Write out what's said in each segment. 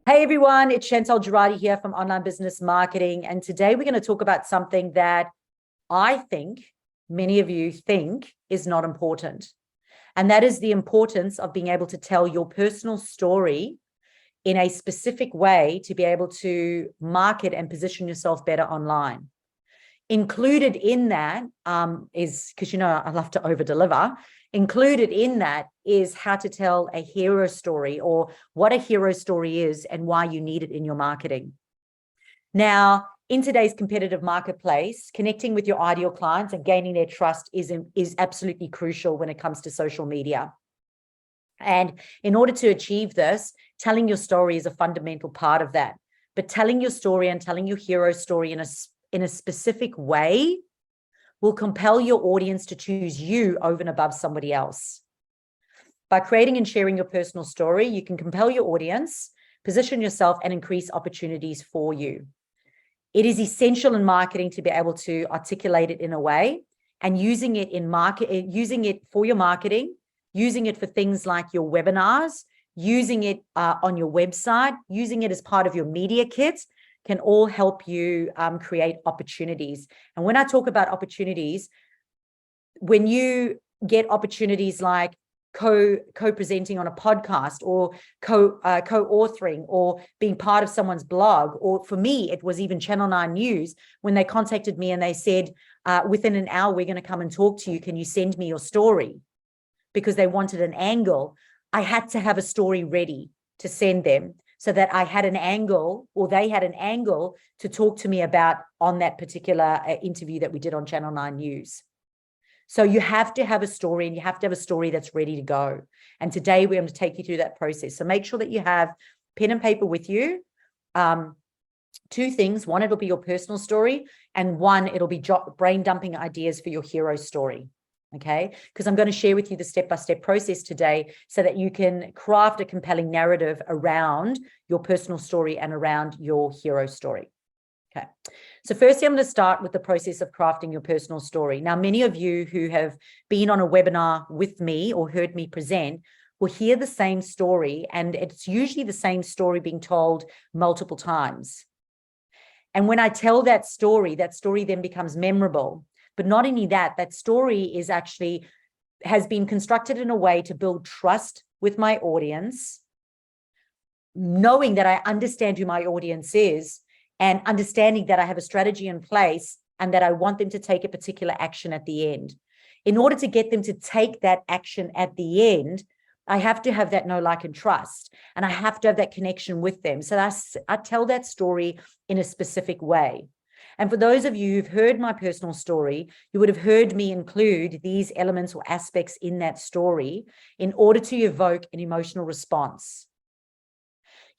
Hey everyone, it's Chantal Girardi here from Online Business Marketing. And today we're going to talk about something that I think many of you think is not important. And that is the importance of being able to tell your personal story in a specific way to be able to market and position yourself better online. Included in that is, because I love to over deliver. Included in that is how to tell a hero story, or what a hero story is and why you need it in your marketing. Now, in today's competitive marketplace, connecting with your ideal clients and gaining their trust is absolutely crucial when it comes to social media. And in order to achieve this, telling your story is a fundamental part of that. But telling your story and telling your hero story in a specific way will compel your audience to choose you over and above somebody else. By creating and sharing your personal story, you can compel your audience, position yourself, and increase opportunities for you. It is essential in marketing to be able to articulate it in a way, and using it for your marketing, using it for things like your webinars, using it on your website, using it as part of your media kit, can all help you create opportunities. And when I talk about opportunities, when you get opportunities like co-presenting on a podcast, or co-authoring, or being part of someone's blog, or for me, it was even Channel 9 News when they contacted me and they said, within an hour, we're going to come and talk to you. Can you send me your story? Because they wanted an angle. I had to have a story ready to send them, so that I had an angle, or they had an angle to talk to me about on that particular interview that we did on Channel 9 News. So you have to have a story, and you have to have a story that's ready to go. And today we're going to take you through that process. So make sure that you have pen and paper with you. Two things. One, it'll be your personal story, and one, it'll be brain dumping ideas for your hero story. Okay, because I'm going to share with you the step-by-step process today so that you can craft a compelling narrative around your personal story and around your hero story. Okay, so firstly, I'm going to start with the process of crafting your personal story. Now, many of you who have been on a webinar with me or heard me present will hear the same story, and it's usually the same story being told multiple times. And when I tell that story then becomes memorable. But not only that, that story has been constructed in a way to build trust with my audience, knowing that I understand who my audience is, and understanding that I have a strategy in place and that I want them to take a particular action at the end. In order to get them to take that action at the end, I have to have that know, like, and trust, and I have to have that connection with them. So I tell that story in a specific way. And for those of you who've heard my personal story, you would have heard me include these elements or aspects in that story in order to evoke an emotional response.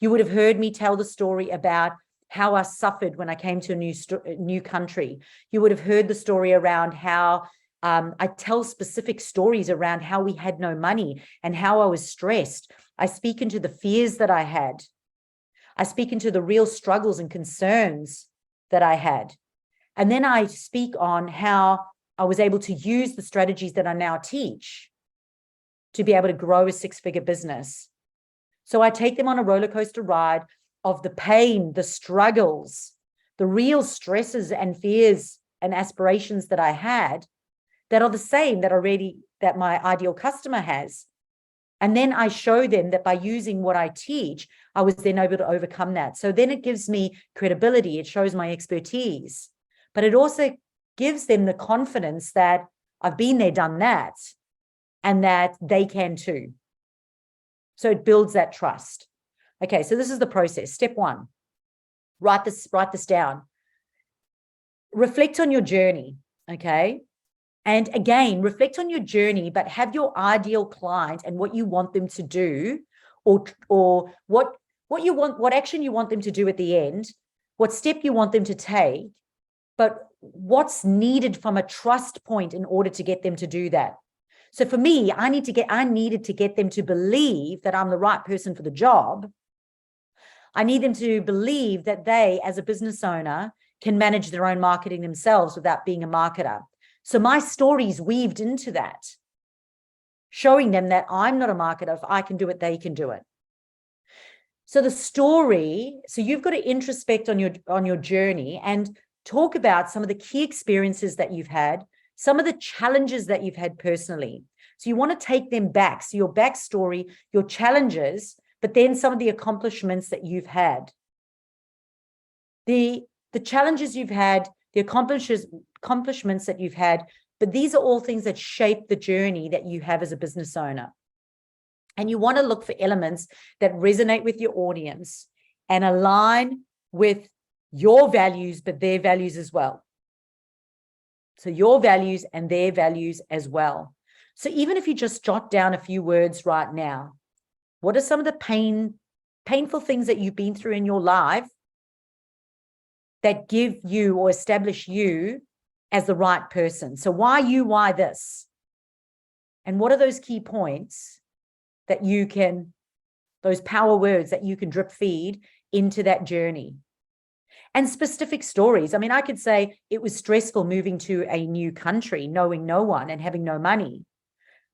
You would have heard me tell the story about how I suffered when I came to a new country. You would have heard the story around how I tell specific stories around how we had no money and how I was stressed. I speak into the fears that I had. I speak into the real struggles and concerns that I had. And then I speak on how I was able to use the strategies that I now teach to be able to grow a six-figure business. So I take them on a roller coaster ride of the pain, the struggles, the real stresses and fears and aspirations that I had that are the same that my ideal customer has. And then I show them that by using what I teach, I was then able to overcome that. So then it gives me credibility. It shows my expertise, but it also gives them the confidence that I've been there, done that, and that they can too. So it builds that trust. Okay, so this is the process. Step one, write this down. Reflect on your journey, okay? And again, reflect on your journey, but have your ideal client and what you want them to do, or what action you want them to do at the end, what step you want them to take, but what's needed from a trust point in order to get them to do that. So for me, I needed to get them to believe that I'm the right person for the job. I need them to believe that they, as a business owner, can manage their own marketing themselves without being a marketer. So my story's weaved into that, showing them that I'm not a marketer. If I can do it, they can do it. So the story, so you've got to introspect on your journey and talk about some of the key experiences that you've had, some of the challenges that you've had personally. So you want to take them back. So your backstory, your challenges, but then some of the accomplishments that you've had. The challenges you've had, the accomplishments that you've had, but these are all things that shape the journey that you have as a business owner. And you want to look for elements that resonate with your audience and align with your values, but their values as well. So your values and their values as well. So even if you just jot down a few words right now, what are some of the painful things that you've been through in your life that give you or establish you as the right person? So why you, why this? And what are those key points that you can, those power words that you can drip feed into that journey? And specific stories. I mean, I could say it was stressful moving to a new country, knowing no one and having no money.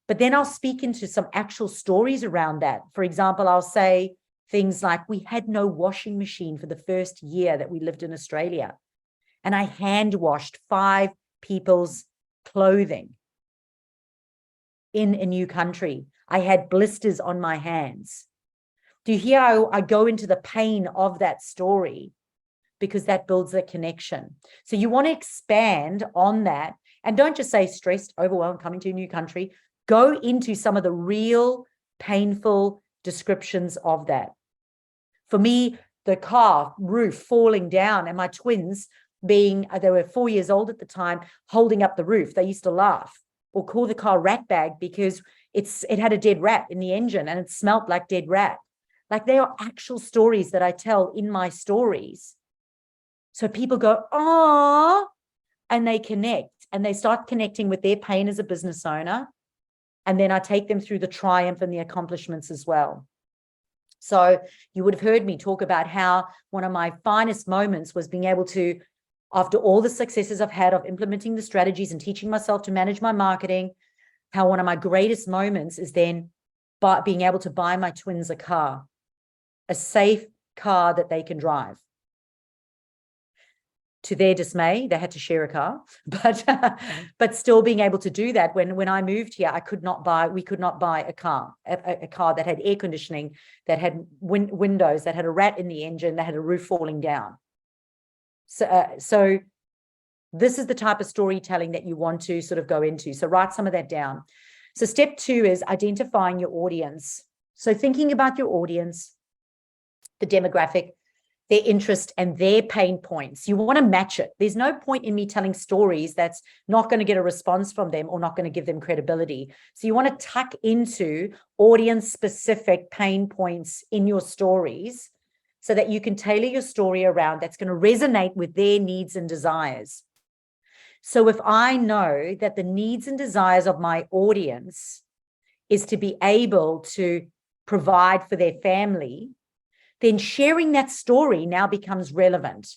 But then I'll speak into some actual stories around that. For example, I'll say things like, we had no washing machine for the first year that we lived in Australia. And I hand washed 5 people's clothing in a new country. I had blisters on my hands. Do you hear how I go into the pain of that story? Because that builds a connection. So you want to expand on that, and don't just say stressed, overwhelmed, coming to a new country. Go into some of the real painful descriptions of that. For me, the car roof falling down and my twins being, they were 4 years old at the time, holding up the roof. They used to laugh or call the car rat bag because it had a dead rat in the engine and it smelled like dead rat. Like, they are actual stories that I tell in my stories. So people go, oh, and they connect and they start connecting with their pain as a business owner. And then I take them through the triumph and the accomplishments as well. So you would have heard me talk about how one of my finest moments was being able to, after all the successes I've had of implementing the strategies and teaching myself to manage my marketing, how one of my greatest moments is then being able to buy my twins a car, a safe car that they can drive. To their dismay, they had to share a car, but still being able to do that. When I moved here, we could not buy a car that had air conditioning, that had windows, that had a rat in the engine, that had a roof falling down. So this is the type of storytelling that you want to sort of go into. So write some of that down. So step 2 is identifying your audience. So thinking about your audience, the demographic, their interest and their pain points. You want to match it. There's no point in me telling stories that's not going to get a response from them or not going to give them credibility. So you want to tuck into audience-specific pain points in your stories so that you can tailor your story around that's going to resonate with their needs and desires. So if I know that the needs and desires of my audience is to be able to provide for their family, then sharing that story now becomes relevant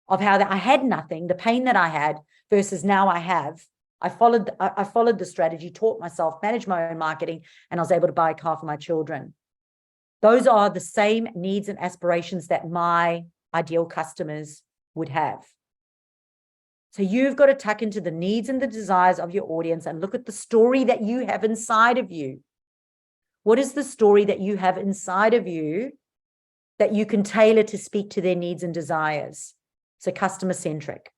of how I had nothing, the pain that I had versus now I have. I followed the strategy, taught myself, managed my own marketing, and I was able to buy a car for my children. Those are the same needs and aspirations that my ideal customers would have. So you've got to tuck into the needs and the desires of your audience and look at the story that you have inside of you. What is the story that you have inside of you that you can tailor to speak to their needs and desires? So customer centric.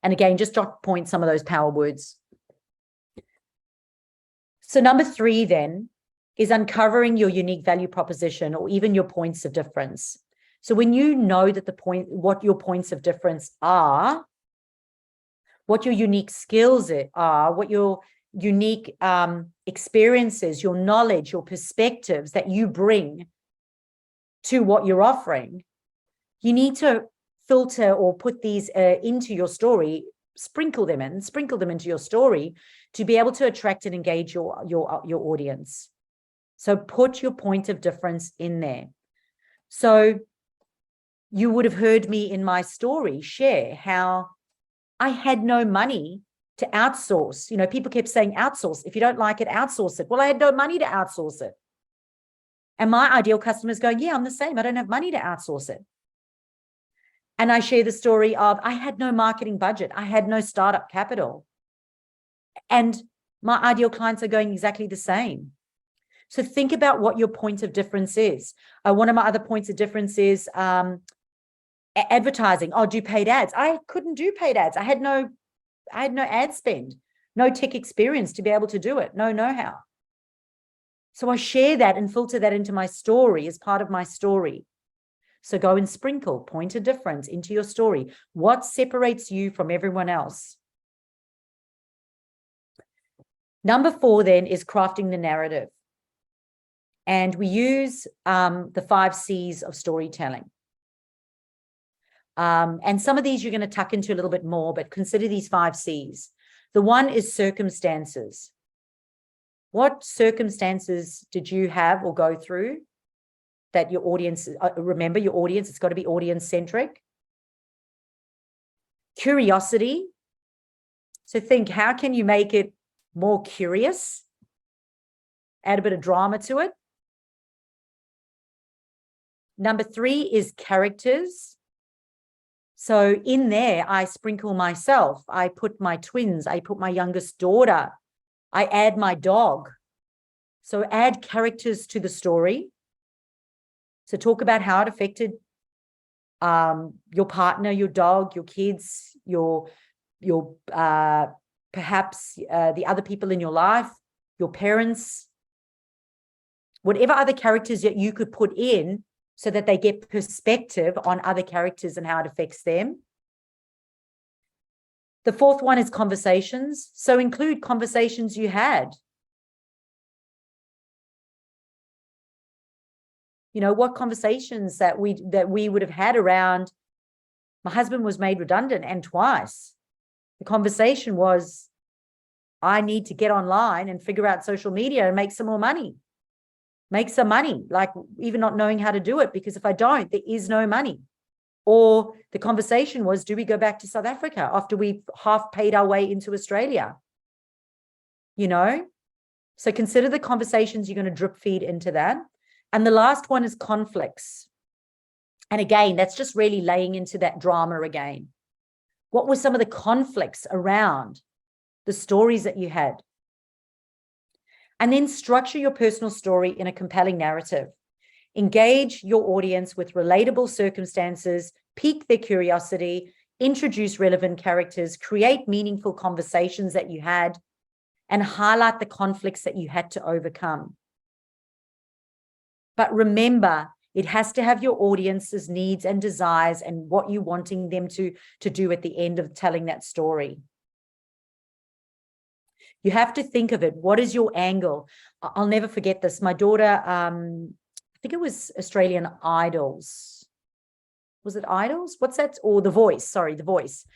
And again, just jot point some of those power words. So number 3 then is uncovering your unique value proposition or even your points of difference. So when you know that what your points of difference are, what your unique skills are, what your unique experiences, your knowledge, your perspectives that you bring to what you're offering, you need to filter or put these into your story, sprinkle them into your story to be able to attract and engage your audience. So put your point of difference in there. So you would have heard me in my story share how I had no money to outsource. You know, people kept saying outsource. If you don't like it, outsource it. Well, I had no money to outsource it. And my ideal customer is going, yeah, I'm the same. I don't have money to outsource it. And I share the story of, I had no marketing budget. I had no startup capital. And my ideal clients are going exactly the same. So think about what your point of difference is. One of my other points of difference is advertising. Oh, do paid ads. I couldn't do paid ads. I had no ad spend, no tech experience to be able to do it, no know-how. So I share that and filter that into my story as part of my story. So go and sprinkle point of difference into your story. What separates you from everyone else? Number 4 then is crafting the narrative. And we use the 5 C's of storytelling. And some of these you're going to tuck into a little bit more, but consider these 5 C's. The one is circumstances. What circumstances did you have or go through that your audience, remember your audience, it's got to be audience-centric. Curiosity. So think, how can you make it more curious? Add a bit of drama to it. Number 3 is characters. So in there, I sprinkle myself. I put my twins. I put my youngest daughter. I add my dog. So add characters to the story. So talk about how it affected your partner, your dog, your kids, your perhaps the other people in your life, your parents, whatever other characters that you could put in so that they get perspective on other characters and how it affects them. The 4th one is conversations. So include conversations you had. You know, what conversations that we would have had around, my husband was made redundant and twice. The conversation was, I need to get online and figure out social media and make some more money. Make some money, like even not knowing how to do it, because if I don't, there is no money. Or the conversation was, do we go back to South Africa after we've half paid our way into Australia? You know, so consider the conversations you're going to drip feed into that. And the last one is conflicts. And again, that's just really laying into that drama again. What were some of the conflicts around the stories that you had? And then structure your personal story in a compelling narrative. Engage your audience with relatable circumstances, pique their curiosity, introduce relevant characters, create meaningful conversations that you had, and highlight the conflicts that you had to overcome. But remember, it has to have your audience's needs and desires and what you're wanting them to do at the end of telling that story. You have to think of it. What is your angle? I'll never forget this. My daughter, I think it was Australian Idols. Was it Idols? What's that? Or The Voice. Sorry, The Voice.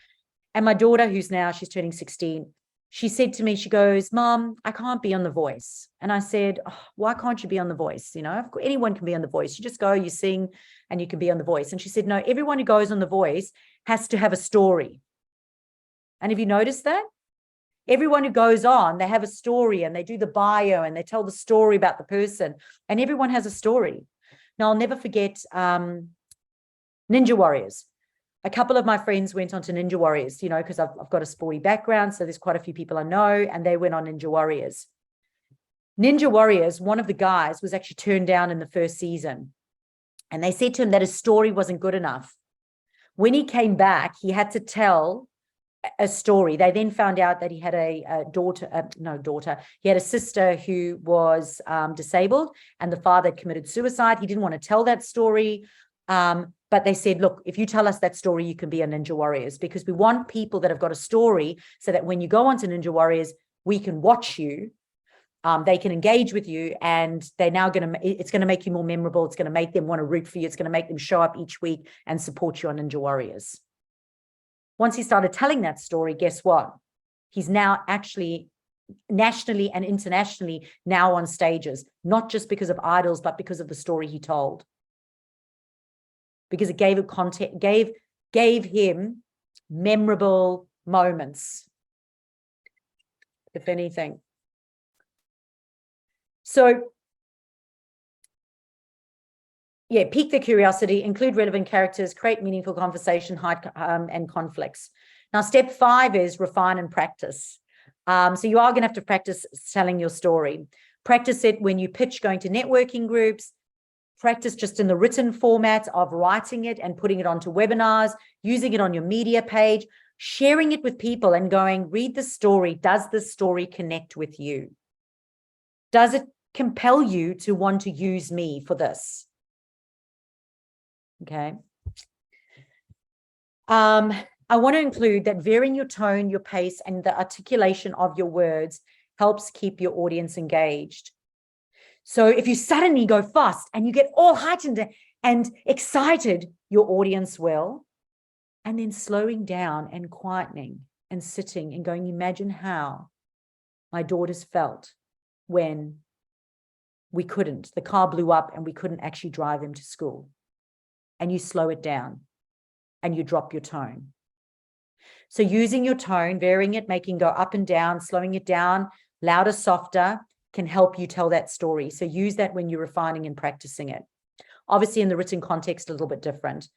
And my daughter, she's turning 16, she said to me, she goes, Mom, I can't be on The Voice. And I said, oh, why can't you be on The Voice? You know, anyone can be on The Voice. You just go, you sing, and you can be on The Voice. And she said, no, everyone who goes on The Voice has to have a story. And have you noticed that? Everyone who goes on, they have a story and they do the bio and they tell the story about the person, and everyone has a story. Now, I'll never forget Ninja Warriors. A couple of my friends went on to Ninja Warriors, you know, because I've got a sporty background. So there's quite a few people I know, and they went on Ninja Warriors. Ninja Warriors, one of the guys was actually turned down in the first season. And they said to him that his story wasn't good enough. When he came back, he had to tell a story. They then found out that he had he had a sister who was disabled, and the father had committed suicide. He didn't want to tell that story. But they said, look, if you tell us that story, you can be a Ninja Warriors, because we want people that have got a story so that when you go onto Ninja Warriors, we can watch you. They can engage with you, and they're now it's going to make you more memorable. It's going to make them want to root for you. It's going to make them show up each week and support you on Ninja Warriors. Once he started telling that story, guess what? He's now actually nationally and internationally now on stages, not just because of Idols, but because of the story he told. Because it gave him memorable moments, if anything. So pique their curiosity, include relevant characters, create meaningful conversation, hide and conflicts. Now, step 5 is refine and practice. So you are going to have to practice telling your story. Practice it when you pitch going to networking groups. Practice just in the written format of writing it and putting it onto webinars, using it on your media page, sharing it with people and going, read the story. Does this story connect with you? Does it compel you to want to use me for this? Okay. I want to include that varying your tone, your pace, and the articulation of your words helps keep your audience engaged. So if you suddenly go fast and you get all heightened and excited, your audience will. And then slowing down and quietening and sitting and going, imagine how my daughters felt when the car blew up and we couldn't actually drive them to school. And you slow it down and you drop your tone. So using your tone, varying it, making go up and down, slowing it down, louder, softer, can help you tell that story. So use that when you're refining and practicing it. Obviously in the written context, a little bit different.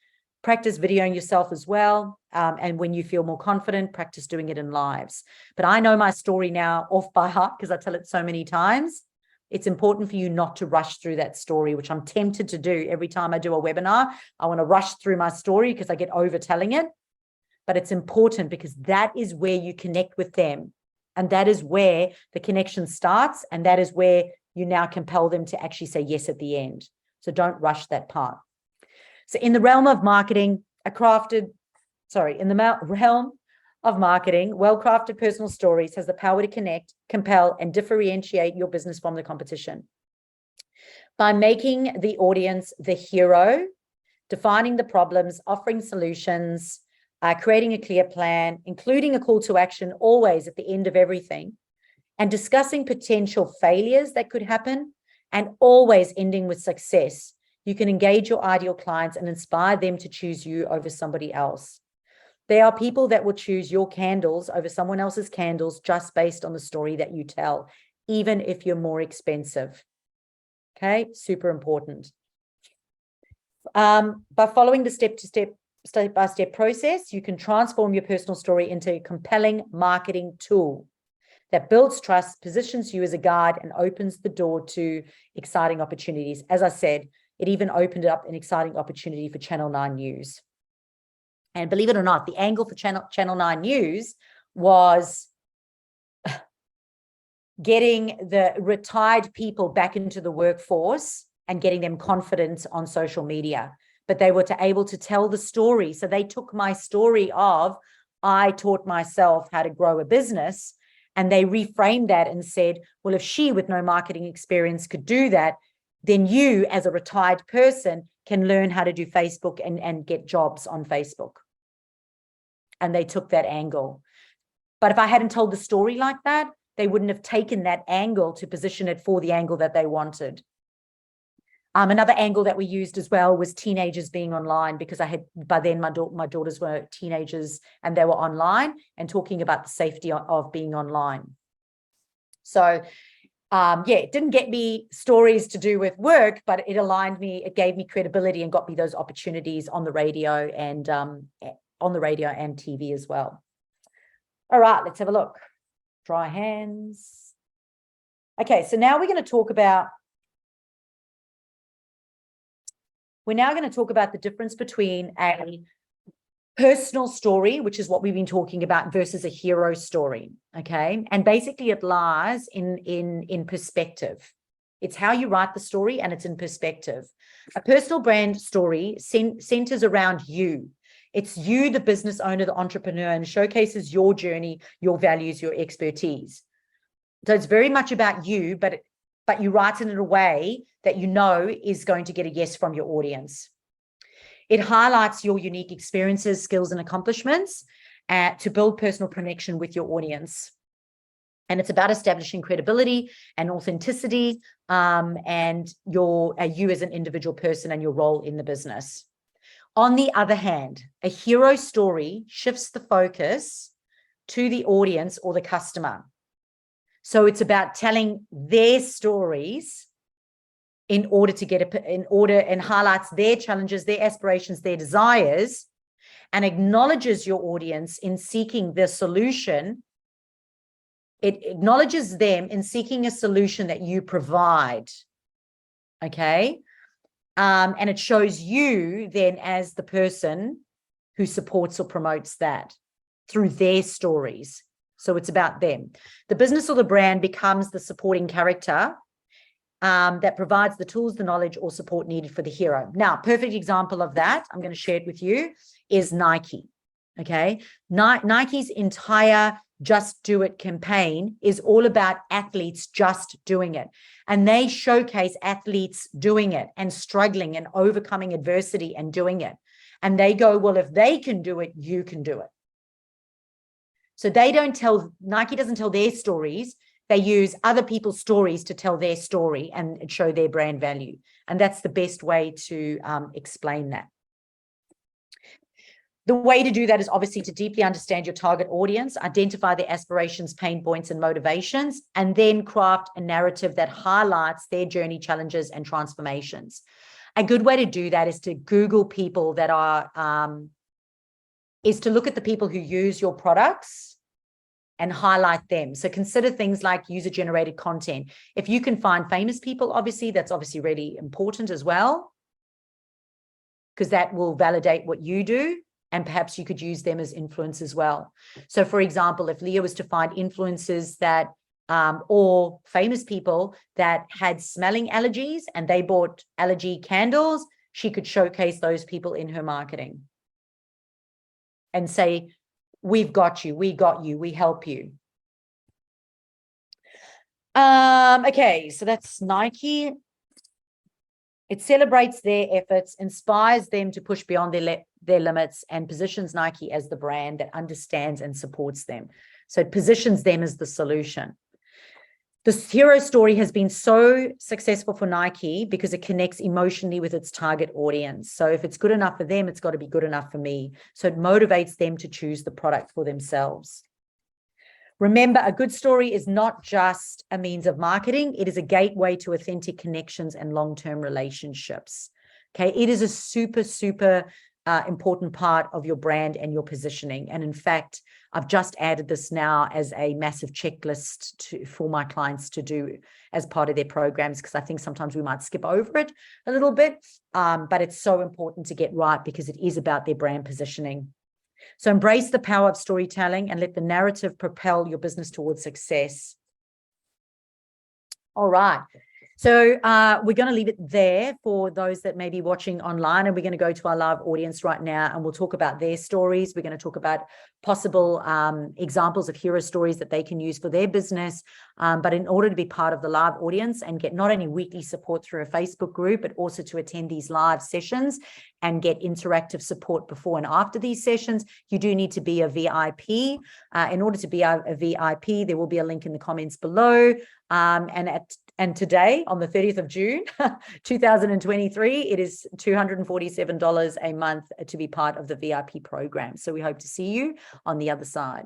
Practice videoing yourself as well. And when you feel more confident, practice doing it in lives. But I know my story now off by heart because I tell it so many times. It's important for you not to rush through that story, which I'm tempted to do every time I do a webinar. I want to rush through my story because I get over telling it. But it's important because that is where you connect with them. And that is where the connection starts. And that is where you now compel them to actually say yes at the end. So don't rush that part. So in the realm of marketing, realm of marketing, well-crafted personal stories has the power to connect, compel, and differentiate your business from the competition. By making the audience the hero, defining the problems, offering solutions, creating a clear plan, including a call to action always at the end of everything, and discussing potential failures that could happen, and always ending with success, you can engage your ideal clients and inspire them to choose you over somebody else. There are people that will choose your candles over someone else's candles just based on the story that you tell, even if you're more expensive. Okay, super important. By following the step-by-step process, you can transform your personal story into a compelling marketing tool that builds trust, positions you as a guide, and opens the door to exciting opportunities. As I said, it even opened up an exciting opportunity for Channel 9 News. And believe it or not, the angle for Channel 9 News was getting the retired people back into the workforce and getting them confidence on social media. But they were able to tell the story. So they took my story of, I taught myself how to grow a business, and they reframed that and said, well, if she with no marketing experience could do that, then you as a retired person can learn how to do Facebook and get jobs on Facebook. And they took that angle. But if I hadn't told the story like that, they wouldn't have taken that angle to position it for the angle that they wanted. Another angle that we used as well was teenagers being online, because by then my daughters were teenagers and they were online, and talking about the safety of being online. So it didn't get me stories to do with work, but it aligned me, it gave me credibility and got me those opportunities on the radio and TV as well. All right, let's have a look. Dry hands. Okay, so now we're going to talk about the difference between a personal story, which is what we've been talking about, versus a hero story. Okay. And basically it lies in perspective. It's how you write the story, and it's in perspective. A personal brand story centers around you. It's you, the business owner, the entrepreneur, and showcases your journey, your values, your expertise. So it's very much about you, but you write it in a way that you know is going to get a yes from your audience. It highlights your unique experiences, skills, and accomplishments to build personal connection with your audience. And it's about establishing credibility and authenticity, and you as an individual person and your role in the business. On the other hand, a hero story shifts the focus to the audience or the customer. So it's about telling their stories in order to get and highlights their challenges, their aspirations, their desires, and acknowledges your audience in seeking the solution. It acknowledges them in seeking a solution that you provide. Okay. And it shows you then as the person who supports or promotes that through their stories. So it's about them. The business or the brand becomes the supporting character that provides the tools, the knowledge, or support needed for the hero. Now, perfect example of that, I'm going to share it with you, is Nike. Okay. Nike's entire Just Do It campaign is all about athletes just doing it. And they showcase athletes doing it and struggling and overcoming adversity and doing it. And they go, well, if they can do it, you can do it. So Nike doesn't tell their stories. They use other people's stories to tell their story and show their brand value. And that's the best way to explain that. The way to do that is obviously to deeply understand your target audience, identify their aspirations, pain points, and motivations, and then craft a narrative that highlights their journey, challenges, and transformations. A good way to do that is to Google people that is to look at the people who use your products and highlight them. So consider things like user-generated content. If you can find famous people, obviously, that's obviously really important as well, because that will validate what you do. And perhaps you could use them as influence as well. So for example, if Leah was to find influencers that, or famous people that had smelling allergies and they bought allergy candles, she could showcase those people in her marketing and say, we've got you, we got you, we help you. Okay, so that's Nike. It celebrates their efforts, inspires them to push beyond their limits, and positions Nike as the brand that understands and supports them. So it positions them as the solution. This hero story has been so successful for Nike because it connects emotionally with its target audience. So if it's good enough for them, it's got to be good enough for me. So it motivates them to choose the product for themselves. Remember, a good story is not just a means of marketing. It is a gateway to authentic connections and long-term relationships. Okay, it is a super, super important part of your brand and your positioning. And in fact, I've just added this now as a massive checklist for my clients to do as part of their programs, because I think sometimes we might skip over it a little bit, but it's so important to get right because it is about their brand positioning. So embrace the power of storytelling and let the narrative propel your business towards success. All right. So we're going to leave it there for those that may be watching online, and we're going to go to our live audience right now and we'll talk about their stories. We're going to talk about possible examples of hero stories that they can use for their business. But in order to be part of the live audience and get not only weekly support through a Facebook group, but also to attend these live sessions and get interactive support before and after these sessions, you do need to be a VIP. In order to be a VIP, there will be a link in the comments below. And today, on the 30th of June, 2023, it is $247 a month to be part of the VIP program. So we hope to see you on the other side.